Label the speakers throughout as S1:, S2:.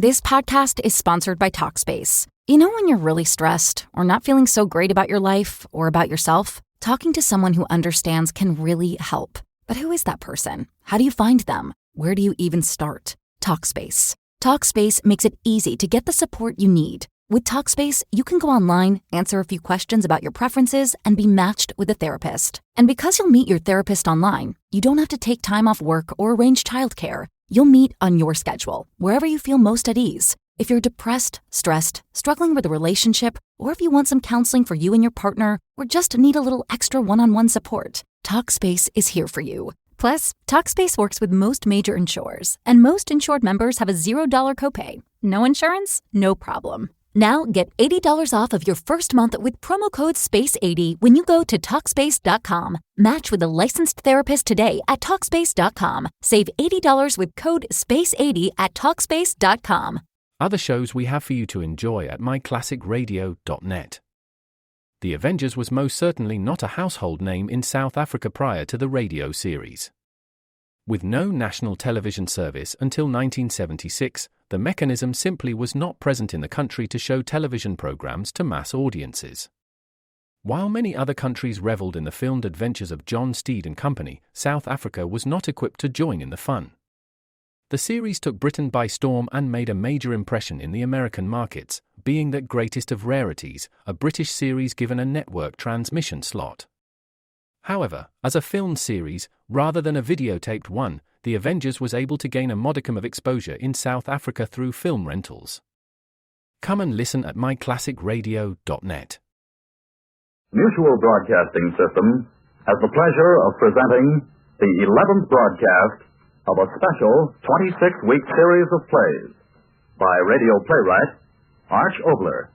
S1: This podcast is sponsored by Talkspace. You know when you're really stressed or not feeling so great about your life or about yourself? Talking to someone who understands can really help. But who is that person? How do you find them? Where do you even start? Talkspace. Talkspace makes it easy to get the support you need. With Talkspace, you can go online, answer a few questions about your preferences, and be matched with a therapist. And because you'll meet your therapist online, you don't have to take time off work or arrange childcare. You'll meet on your schedule, wherever you feel most at ease. If you're depressed, stressed, struggling with a relationship, or if you want some counseling for you and your partner, or just need a little extra one-on-one support, Talkspace is here for you. Plus, Talkspace works with most major insurers, and most insured members have a $0 copay. No insurance? No problem. Now get $80 off of your first month with promo code SPACE80 when you go to Talkspace.com. Match with a licensed therapist today at Talkspace.com. Save $80 with code SPACE80 at Talkspace.com.
S2: Other shows we have for you to enjoy at myclassicradio.net. The Avengers was most certainly not a household name in South Africa prior to the radio series. With no national television service until 1976, the mechanism simply was not present in the country to show television programs to mass audiences. While many other countries reveled in the filmed adventures of John Steed and company, South Africa was not equipped to join in the fun. The series took Britain by storm and made a major impression in the American markets, being that greatest of rarities, a British series given a network transmission slot. However, as a film series, rather than a videotaped one, The Avengers was able to gain a modicum of exposure in South Africa through film rentals. Come and listen at myclassicradio.net.
S3: Mutual Broadcasting System has the pleasure of presenting the 11th broadcast of a special 26-week series of plays by radio playwright Arch Obler.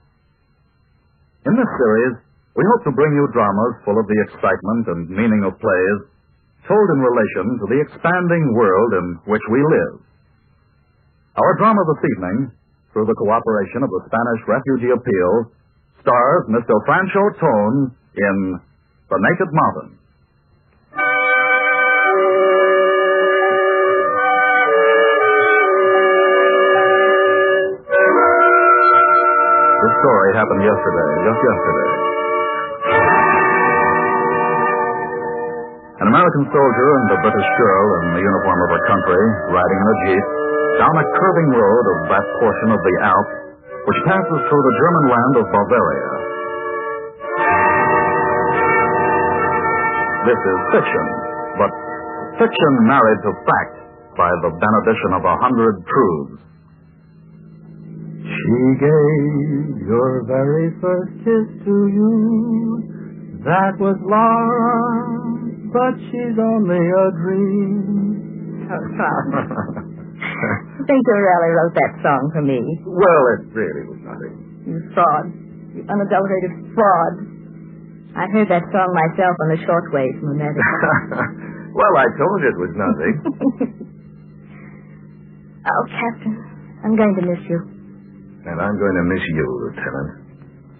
S3: In this series, we hope to bring you dramas full of the excitement and meaning of plays told in relation to the expanding world in which we live. Our drama this evening, through the cooperation of the Spanish Refugee Appeal, stars Mr. Francho Tone in The Naked Mountain. The story happened yesterday, just yesterday. An American soldier and a British girl in the uniform of her country, riding in a jeep, down a curving road of that portion of the Alps which passes through the German land of Bavaria. This is fiction, but fiction married to fact by the benediction of 100 truths.
S4: She gave your very first kiss to you. That was Laura, but she's only a dream.
S5: Oh, Tom. I think you really wrote that song for me.
S4: Well, it really was nothing.
S5: You fraud. You unadulterated fraud. I heard that song myself on the shortwave from America.
S4: Well, I told you it was nothing.
S5: Oh, Captain, I'm going to miss you.
S4: And I'm going to miss you, Lieutenant.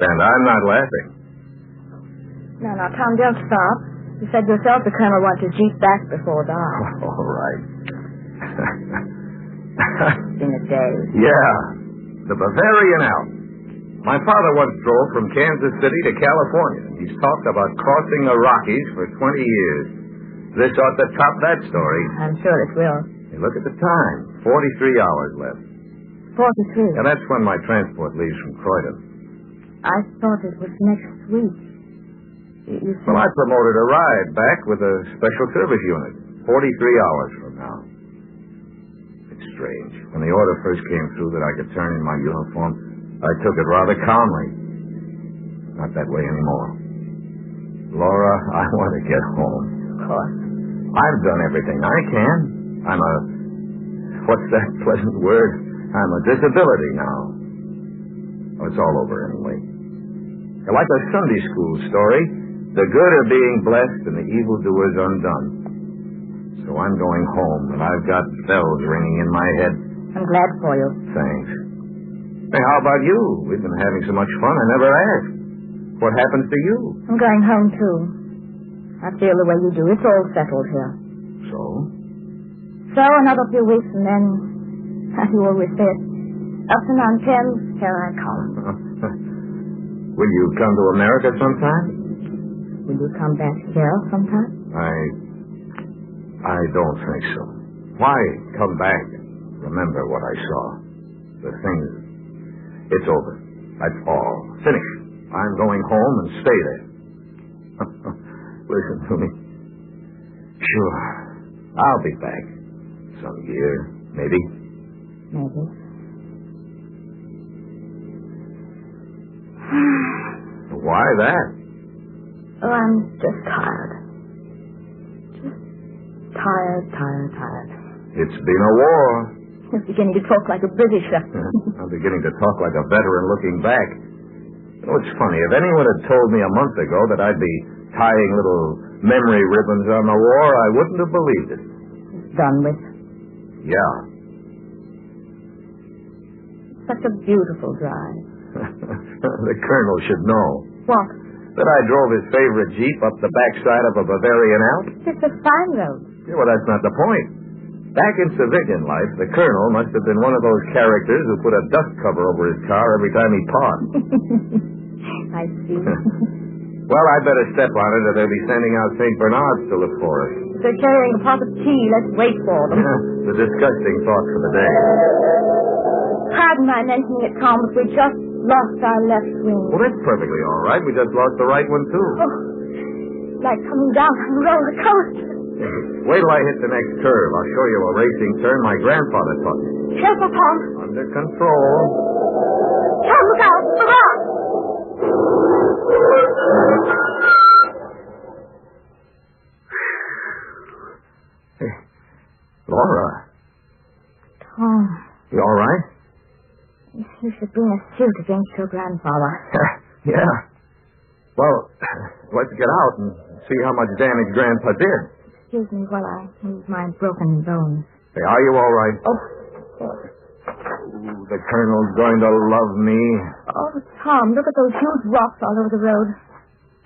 S4: And I'm not laughing.
S5: No, Tom, don't stop. You said yourself the Colonel wants his jeep back before dark.
S4: All right.
S5: It's been a day.
S4: Yeah, the Bavarian Alps. My father once drove from Kansas City to California. He's talked about crossing the Rockies for 20 years. This ought to top that story.
S5: I'm sure it will.
S4: Hey, look at the time. 43 hours left.
S5: 43?
S4: And that's when my transport leaves from Croydon.
S5: I thought it was next week. You said...
S4: Well, I promoted a ride back with a special service unit. 43 hours from now. It's strange. When the order first came through that I could turn in my uniform, I took it rather calmly. Not that way anymore. Laura, I want to get home.
S5: Of course.
S4: I've done everything I can. I'm a... What's that pleasant word? I'm a disability now. Well, it's all over anyway. Like a Sunday school story, the good are being blessed and the evildoers undone. So I'm going home, and I've got bells ringing in my head.
S5: I'm glad for you.
S4: Thanks. Hey, how about you? We've been having so much fun, I never asked. What happens to you?
S5: I'm going home, too. I feel the way you do. It's all settled here.
S4: So?
S5: So, another few weeks, and then, as you always said, Up and on 10, here I come.
S4: Will you come to America sometime?
S5: Will you come back here sometime?
S4: I don't think so. Why come back? Remember what I saw. The thing, it's over. That's all. Finished. I'm going home and stay there. Listen to me. Sure. I'll be back. Some year, maybe.
S5: Maybe.
S4: Why that?
S5: Oh, I'm just tired. Just tired.
S4: It's been a war.
S5: You're beginning to talk like a Britisher.
S4: I'm beginning to talk like a veteran looking back. You know, it's funny. If anyone had told me a month ago that I'd be tying little memory ribbons on the war, I wouldn't have believed it.
S5: It's done with.
S4: Yeah.
S5: Such a beautiful drive.
S4: The colonel should know.
S5: What?
S4: That I drove his favorite Jeep up the backside of a Bavarian Alp.
S5: It's a fine road.
S4: Yeah, well, that's not the point. Back in civilian life, the colonel must have been one of those characters who put a dust cover over his car every time he parked.
S5: I see.
S4: Well, I'd better step on it or they'll be sending out St. Bernards to look for us.
S5: If they're carrying a pot of tea, let's wait for them.
S4: The disgusting thought for the day.
S5: Pardon my mentioning it, Tom, but we just lost our left wing.
S4: Well, that's perfectly all right. We just lost the right one, too.
S5: Oh, like coming down on a roller coaster.
S4: Wait till I hit the next curve. I'll show you a racing turn my grandfather taught me.
S5: Careful, Tom.
S4: Under control.
S5: Tom, look out. Look out.
S4: Hey, Laura.
S5: Tom.
S4: You all right?
S5: You should bring a suit against your grandfather.
S4: Yeah. Well, let's get out and see how much damage Grandpa did.
S5: Excuse me while I move my broken bones.
S4: Hey, are you all right?
S5: Oh.
S4: Ooh, the colonel's going to love me.
S5: Oh, Tom, look at those huge rocks all over the road.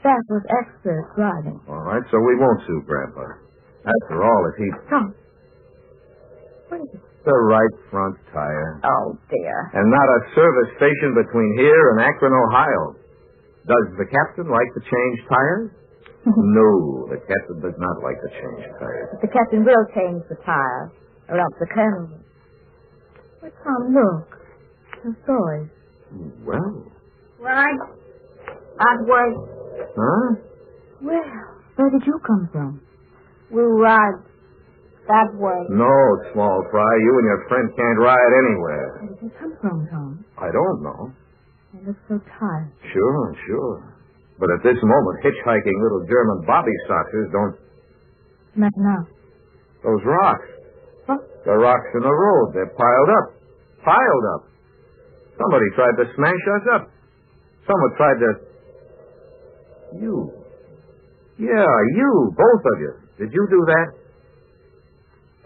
S5: That was expert driving.
S4: All right, so we won't sue Grandpa. After all, if he...
S5: Tom. What is it?
S4: The right front tire.
S5: Oh, dear.
S4: And not a service station between here and Akron, Ohio. Does the captain like to change tires? No, the captain does not like to change tires.
S5: But the captain will change the tires, or else the colonel will. But Tom, look. The boys.
S4: Well.
S5: Right. That way.
S4: Huh?
S5: Well, where did you come from? We ride that way.
S4: No, small fry. You and your friend can't ride anywhere.
S5: Where did you come from, Tom?
S4: I don't know.
S5: You look so tired.
S4: Sure. But at this moment, hitchhiking little German bobby sockers don't...
S5: Not now.
S4: Those rocks.
S5: What?
S4: The rocks in the road. They're piled up. Somebody tried to smash us up. Someone tried to... You. Yeah, you. Both of you. Did you do that?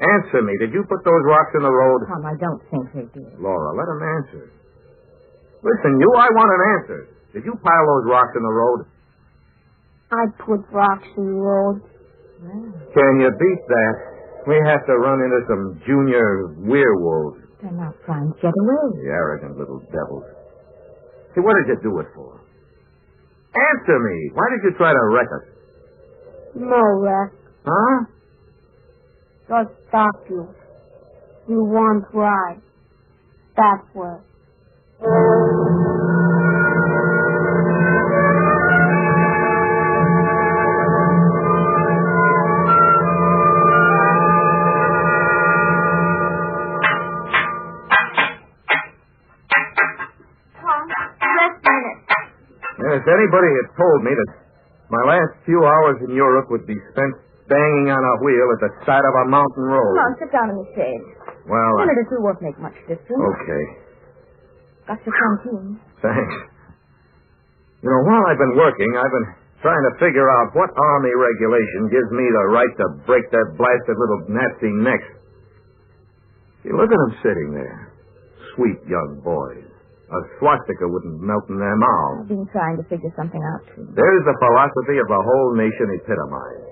S4: Answer me. Did you put those rocks in the road?
S5: Tom, I don't think they did.
S4: Laura, let him answer. Listen, I want an answer. Did you pile those rocks in the road?
S5: I put rocks in the road. Well,
S4: Can you beat that? We have to run into some junior werewolves.
S5: they're not trying to get away.
S4: The arrogant little devils. See, what did you do it for? Answer me. Why did you try to wreck us?
S5: No, Rex.
S4: Huh?
S5: Just stop you. You won't ride. That way.
S4: If anybody had told me that my last few hours in Europe would be spent banging on a wheel at the side of a mountain road.
S5: Come on, sit down in the shade.
S4: Well,
S5: A minute or two won't make much difference.
S4: Okay.
S5: Got your canteen.
S4: Thanks. You know, while I've been working, I've been trying to figure out what Army regulation gives me the right to break that blasted little Nazi neck. See, look at them sitting there. Sweet young boys. A swastika wouldn't melt in their mouths.
S5: I've been trying to figure something out, too.
S4: There's the philosophy of the whole nation epitomized.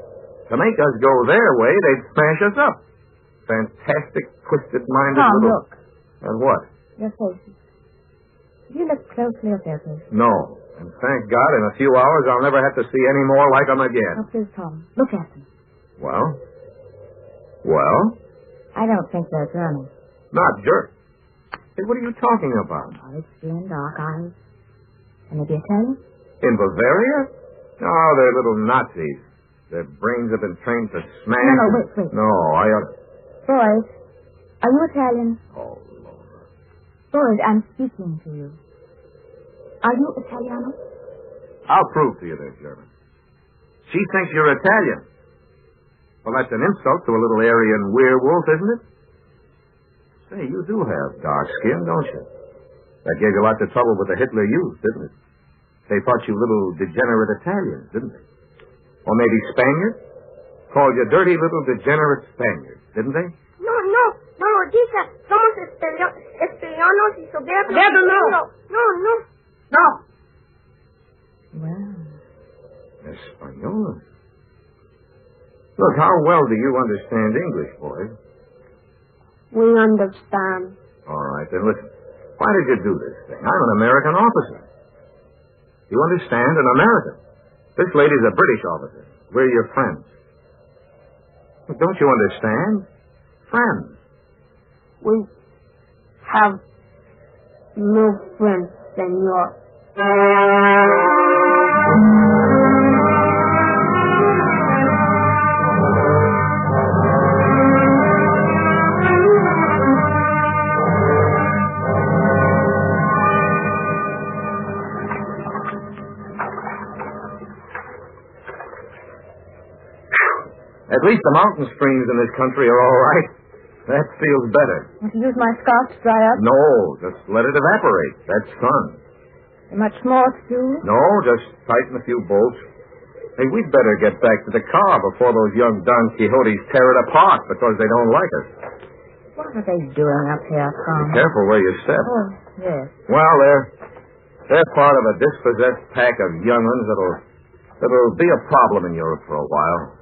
S4: To make us go their way, they'd smash us up. Fantastic, twisted-minded
S5: Tom,
S4: little...
S5: look.
S4: And what?
S5: Their faces. Have you looked closely at their faces?
S4: No. And thank God, in a few hours, I'll never have to see any more like them again.
S5: Oh, please, Tom. Look at them.
S4: Well? Well?
S5: I don't think they're German.
S4: Not jerk. Hey, what are you talking about?
S5: Olive skin, dark eyes. Can they be Italian?
S4: In Bavaria? No, they're little Nazis. Their brains have been trained to smash.
S5: No, wait.
S4: No,
S5: Boys, are you Italian?
S4: Oh, Lord.
S5: Boys, I'm speaking to you. Are you Italiano?
S4: I'll prove to you they're German. She thinks you're Italian. Well, that's an insult to a little Aryan werewolf, isn't it? Say, you do have dark skin, don't you? That gave you lots of trouble with the Hitler Youth, didn't it? They thought you little degenerate Italians, didn't they? Or maybe Spaniards? Called you dirty little degenerate Spaniards, didn't they?
S6: No, Tita. Somos esperianos y soberbios. No.
S5: Well.
S4: Españoles. Look, how well do you understand English, boys?
S6: We understand.
S4: All right, then listen. Why did you do this thing? I'm an American officer. You understand? An American. This lady's a British officer. We're your friends. But don't you understand? Friends.
S6: We have no friends, senor.
S4: At least the mountain streams in this country are all right. That feels better.
S5: Want to use my scarf to dry up?
S4: No, just let it evaporate. That's sun.
S5: Much more to do?
S4: No, just tighten a few bolts. Hey, we'd better get back to the car before those young Don Quixotes tear it apart because they don't like us.
S5: What are they doing up here, Tom?
S4: Be careful where you step.
S5: Oh, yes.
S4: Well, they're part of a dispossessed pack of young'uns that'll be a problem in Europe for a while.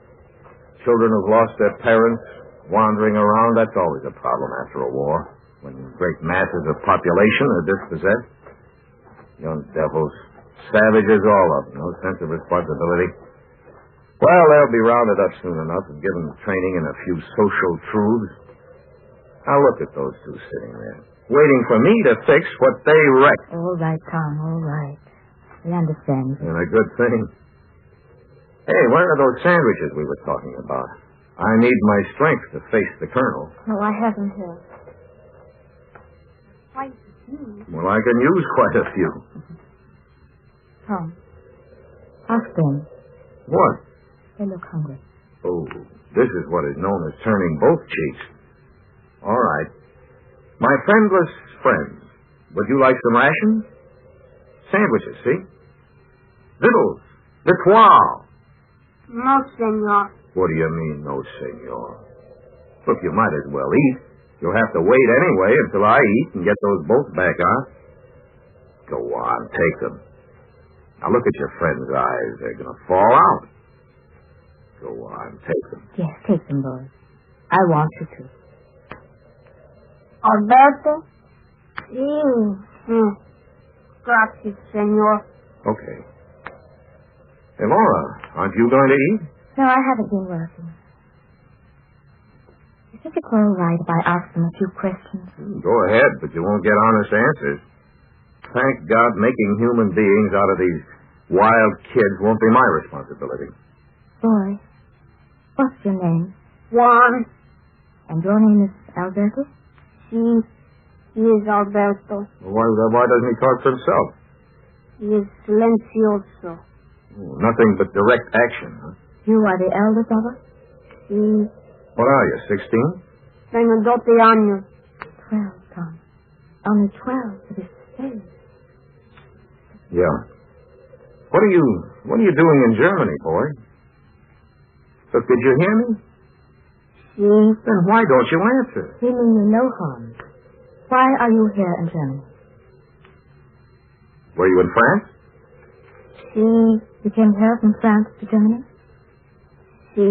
S4: Children who've lost their parents, wandering around, that's always a problem after a war, when great masses of population are dispossessed. Young devils, savages, all of them, no sense of responsibility. Well, they'll be rounded up soon enough and given training in a few social truths. Now look at those two sitting there, waiting for me to fix what they wrecked.
S5: All right, Tom, all right. We understand.
S4: And a good thing. Hey, where are those sandwiches we were talking about? I need my strength to face the colonel.
S5: No, I haven't here.
S6: Why?
S4: Well, I can use quite a few.
S5: Tom, ask them.
S4: What?
S5: They look hungry.
S4: Oh, this is what is known as turning both cheeks. All right. My friendless friends, would you like some rations? Sandwiches, see? Victuals. Victual.
S6: No, senor.
S4: What do you mean, no, senor? Look, you might as well eat. You'll have to wait anyway until I eat and get those bolts back on. Go on, take them. Now look at your friend's eyes. They're going to fall out. Go on, take them.
S5: Yes, take them, boys. I want you to.
S6: Alberto? Sí. Gracias, senor.
S4: Okay. Hey, Laura, aren't you going to eat?
S5: No, I haven't been working. You think it's all right if I ask them a few questions?
S4: Go ahead, but you won't get honest answers. Thank God making human beings out of these wild kids won't be my responsibility.
S5: Boy, what's your name?
S6: Juan.
S5: And your name is Alberto?
S6: Sí. He is Alberto.
S4: Why doesn't he talk for himself?
S6: He is silencioso.
S4: Oh, nothing but direct action, huh?
S5: You are the eldest of us?
S6: Sí.
S4: What are you, 16?
S6: Tengo 12 años.
S5: 12, Tom. Only 12 for this stage.
S4: Yeah. What are you doing in Germany, boy? Look, did you hear me?
S6: Sí.
S4: Then why don't you answer?
S5: We mean you no harm. Why are you here in Germany?
S4: Were you in France?
S6: Sí.
S5: You came here from France to Germany?
S6: Sí.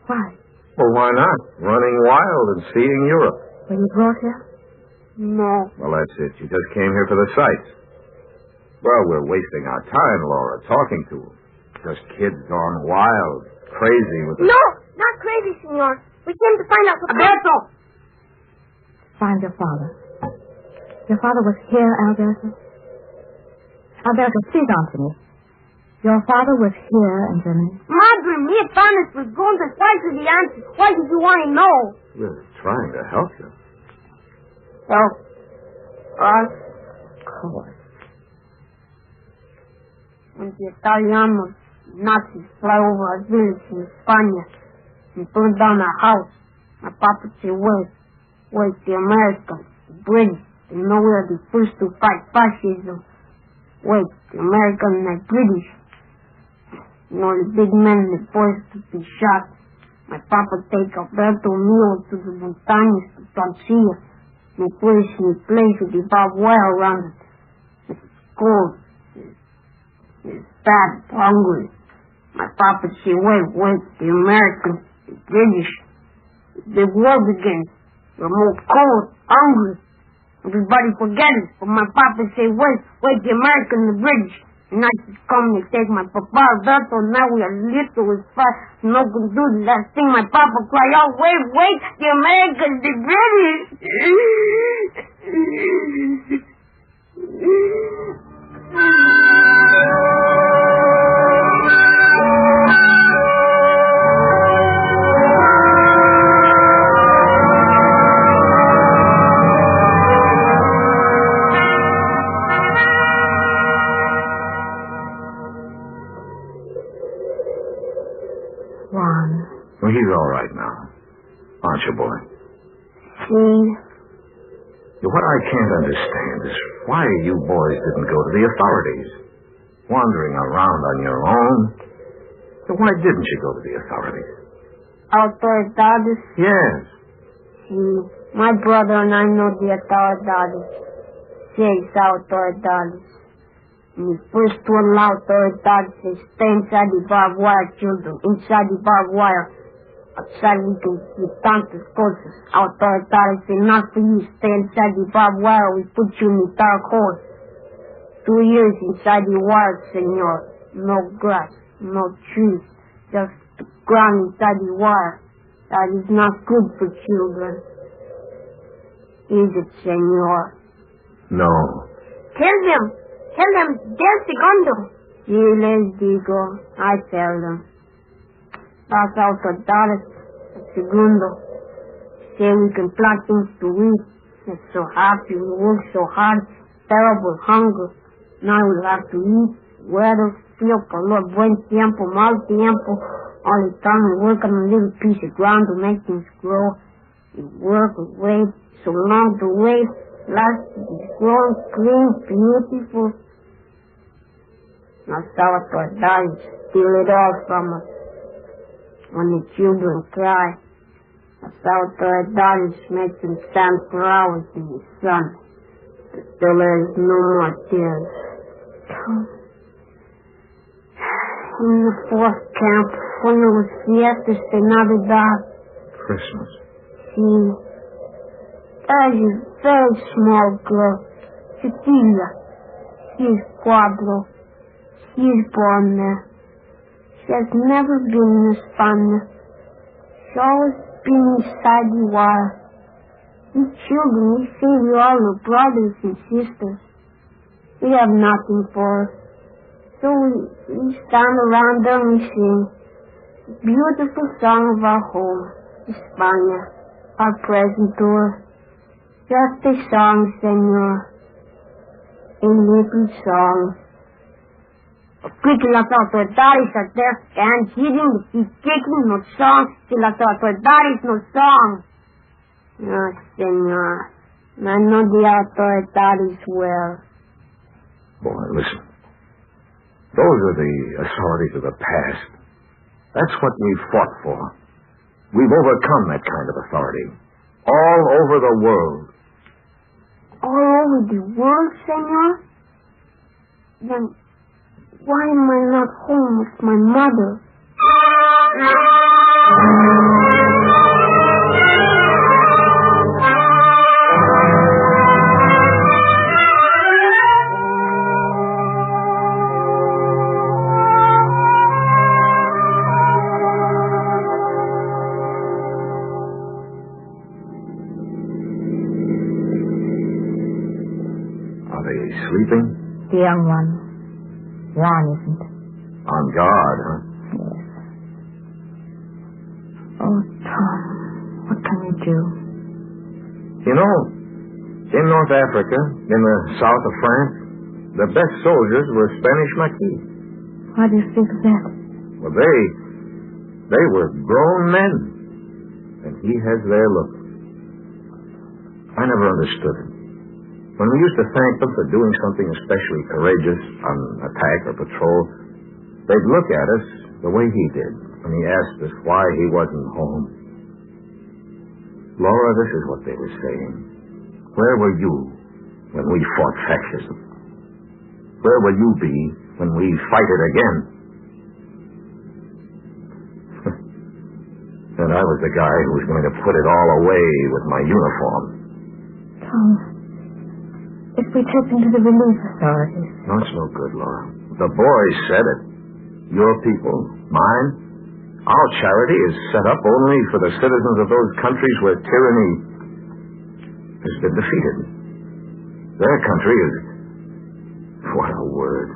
S5: Why?
S4: Well, why not? Running wild and seeing Europe.
S5: Were you brought here?
S6: No.
S4: Well, that's it. You just came here for the sights. Well, we're wasting our time, Laura, talking to them. Just kids gone wild, crazy with the...
S6: No, not crazy, senor. We came to find out...
S5: Alberto! Find your father. Your father was here, Alberto. Alberto, please answer me. Your father was here in Germany.
S6: Madre mia, Thomas was going to fight for the answer. Why did you want to know?
S4: We're trying to help you.
S6: Help us?
S5: Of course.
S6: When the Italianos, Nazis fly over our village in España and burn down our house, my papa said, wait, the Americans, the British, they know we are the first to fight fascism. Wait, the Americans and the British, you know, the big men and the boys to be shot. My papa take Alberto Mio to the montañas to Torcilla. Me push me place with the barbed wire around it. It's cold. It's bad, hungry. My papa say, wait, the Americans, the British, the war begins. We're more cold, hungry. Everybody forget it. But my papa say, wait, the Americans, the British. And I just come and take my papa Alberto. Now we are little with fast. No can do the last thing. My papa cry out, wait, the Americans, the
S4: Well, he's all right now. Aren't you, boy?
S6: See?
S4: What I can't understand is why you boys didn't go to the authorities. Wandering around on your own. So why didn't you go to the authorities?
S6: Autoridades?
S4: Yes.
S6: See, my brother and I know the autoridades. Yes, autoridades. And the first to allow autoridades to stay inside the barbed wire, children. Inside the barbed wire. Outside we can get tantas cosas. Autoridades say not for you. Stay inside the barbed wire. We put you in the dark hole. 2 years inside the wire, senor. No grass, no trees. Just the ground inside the wire. That is not good for children. Is it, senor?
S4: No.
S6: Tell them, they're segundo. Sí, les digo. I tell them. Las autoridades, segundo. Say we can plant things to eat. They're so happy, we work so hard. Terrible hunger. Now we'll have to eat. Weather, feel, calor, buen tiempo, mal tiempo. All the time we work on a little piece of ground to make things grow. We work, we wait. So long to wait. Last, it's growing clean, beautiful. Now autoridades steal it all from us. When the children cry, the autoridades make them stand for hours in the sun. Till there is no more tears. In the fourth camp, when it was fiestas de Navidad.
S4: Christmas.
S6: See, there's a very small girl, Cecilia. She's Cuadro. She's born there. She has never been in España. She's always been inside the wire. We children, we say we all are brothers and sisters. We have nothing for her. So we stand around her and we sing the beautiful song of our home, España, our present to her. Just a song, senor. A little song. Quickly, las autoridades are there and hitting, keep kicking, no song. Si las autoridades, no song. No, senor. I know the autoridades well.
S4: Boy, listen. Those are the authorities of the past. That's what we fought for. We've overcome that kind of authority. All over the world.
S6: All over the world, senor? Then why am I not home with my mother?
S4: Are they sleeping?
S5: The young one. Juan isn't.
S4: On guard, huh?
S5: Yes. Oh, Tom, what can we do?
S4: You know, in North Africa, in the south of France, the best soldiers were Spanish Maquis.
S5: Why do you think of that?
S4: Well, they were grown men. And he has their look. I never understood him. When we used to thank them for doing something especially courageous on attack or patrol, they'd look at us the way he did when he asked us why he wasn't home. Laura, this is what they were saying. Where were you when we fought fascism? Where will you be when we fight it again? And I was the guy who was going to put it all away with my uniform.
S5: Tom, if we take them to the relief authorities...
S4: No, it's no good, Laura. The boys said it. Your people, mine. Our charity is set up only for the citizens of those countries where tyranny has been defeated. Their country is... What a word.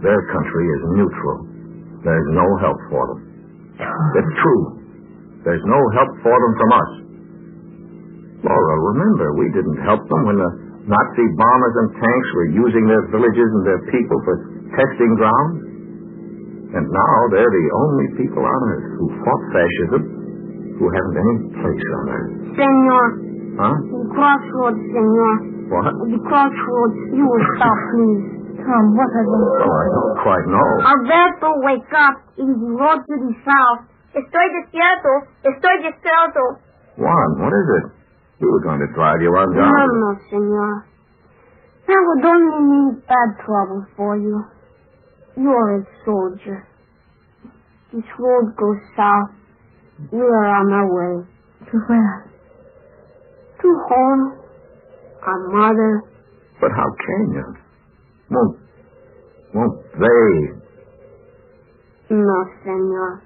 S4: Their country is neutral. There's no help for them. It's true. There's no help for them from us. Laura, remember, we didn't help them when the Nazi bombers and tanks were using their villages and their people for testing grounds. And now they're the only people on Earth who fought fascism who haven't any place on Earth.
S6: Senor.
S4: Huh?
S6: The crossroads, senor.
S4: What?
S6: The crossroads. You will stop, please.
S5: Tom, what are they?
S4: Oh, I don't quite know.
S6: Alberto, wake up. It is the road to the south. Estoy despierto.
S4: Juan, what is it? We were going to drive you on down.
S6: No, senor. That would only mean bad trouble for you. You're a soldier. This road goes south. We are on our way.
S5: To where?
S6: To home. Our mother.
S4: But how can you? Won't they?
S6: No, senor.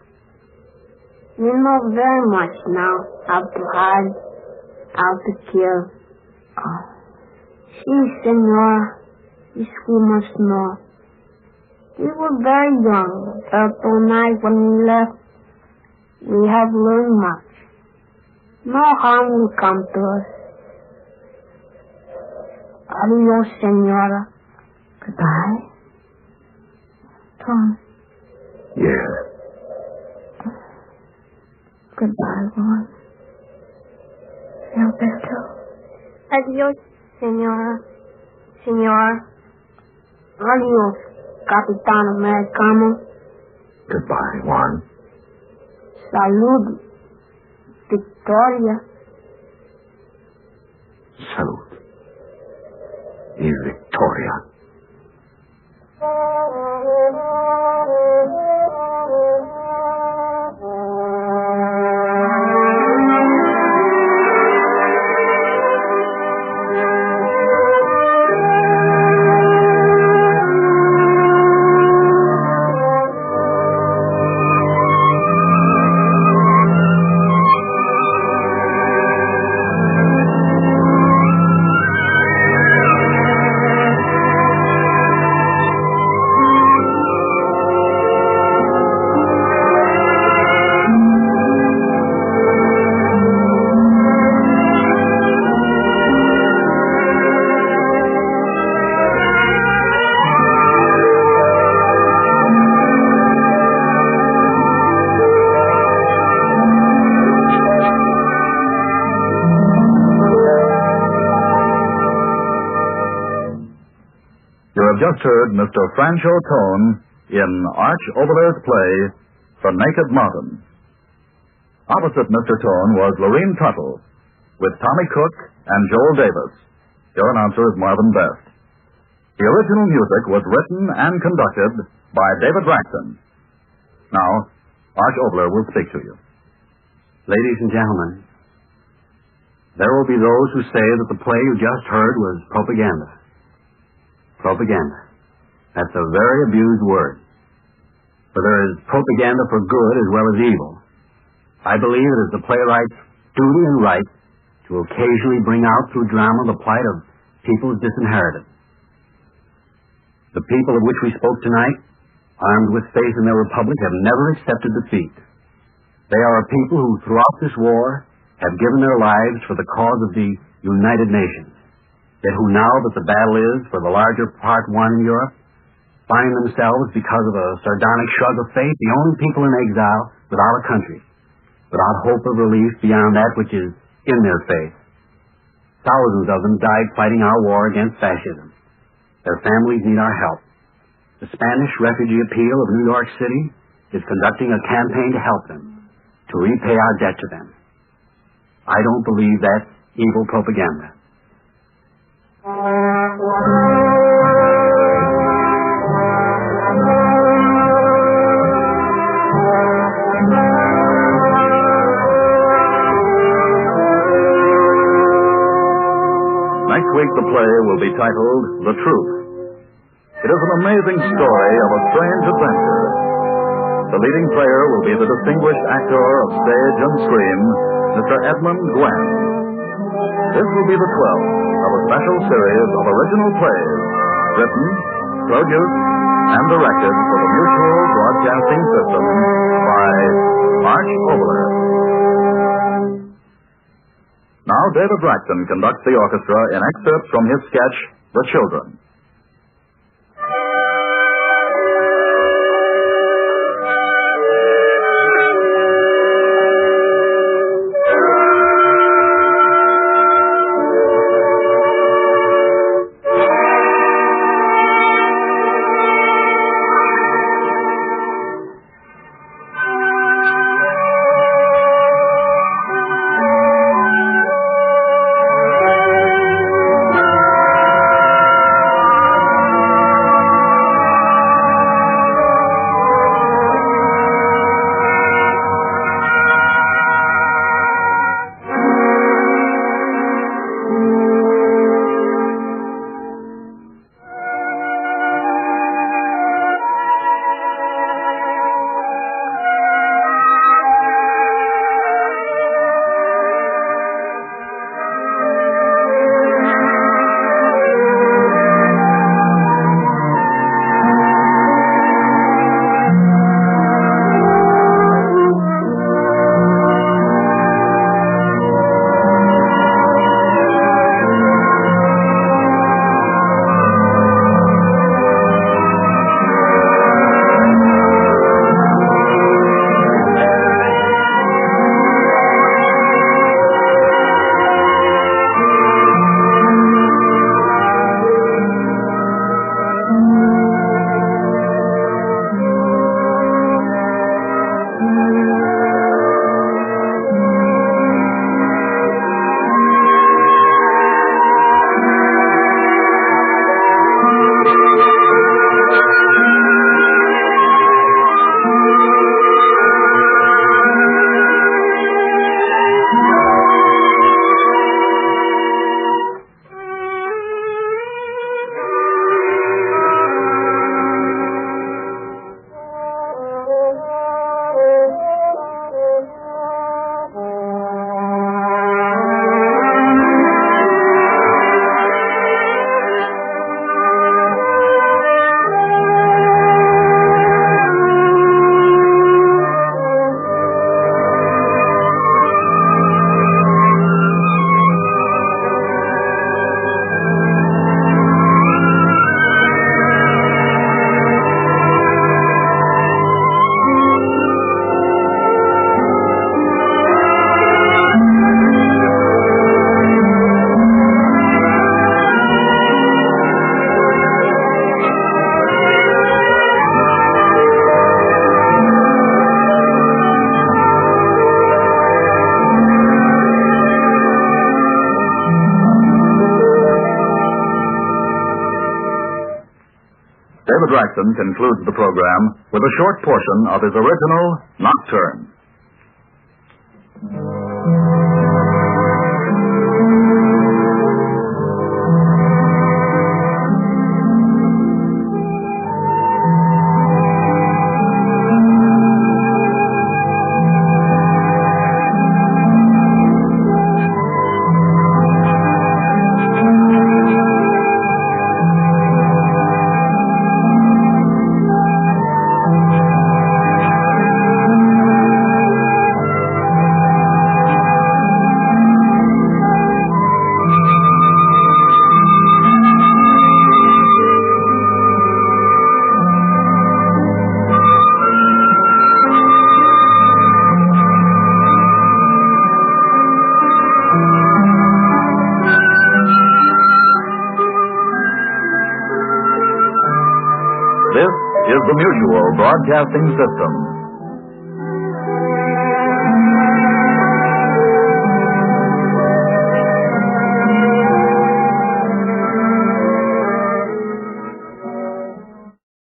S6: We know very much now how to hide, how to kill. Oh. See, senor, this we must know. We were very young, Alberto and I, when we left. We have learned much. No harm will come to us. Adios, senora.
S5: Goodbye. Tom.
S4: Yeah.
S5: Goodbye, Juan. Alberto.
S6: Adios, senora. Senor. Adios, Capitan Americano.
S4: Goodbye, Juan.
S6: Salud. Victoria.
S4: Salud. Y Victoria.
S3: Just heard Mr. Francho Tone in Arch Obolers' play, The Naked Mountain. Opposite Mr. Tone was Lorene Tuttle, with Tommy Cook and Joel Davis. Your announcer is Marvin Best. The original music was written and conducted by David Braxton. Now, Arch Obler will speak to you.
S7: Ladies and gentlemen, there will be those who say that the play you just heard was propaganda. Propaganda. That's a very abused word. For there is propaganda for good as well as evil. I believe it is the playwright's duty and right to occasionally bring out through drama the plight of peoples disinherited, The people of which we spoke tonight, armed with faith in their republic, have never accepted defeat. They are a people who, throughout this war, have given their lives for the cause of the United Nations, yet who, now that the battle is for the larger part won in Europe, find themselves, because of a sardonic shrug of fate, the only people in exile without a country, without hope of relief beyond that which is in their faith. Thousands of them died fighting our war against fascism. Their families need our help. The Spanish Refugee Appeal of New York City is conducting a campaign to help them, to repay our debt to them. I don't believe that's evil propaganda.
S3: Next week the play will be titled The Truth. It is an amazing story of a strange adventure. The leading player will be the distinguished actor of stage and screen, Mr. Edmund Gwen. This will be the 12th of a special series of original plays, written, produced, and directed for the Mutual Broadcasting System by Arch Obolers. Now David Braxton conducts the orchestra in excerpts from his sketch, The Children. David Braxton concludes the program with a short portion of his original Nocturne. This is the Mutual Broadcasting System.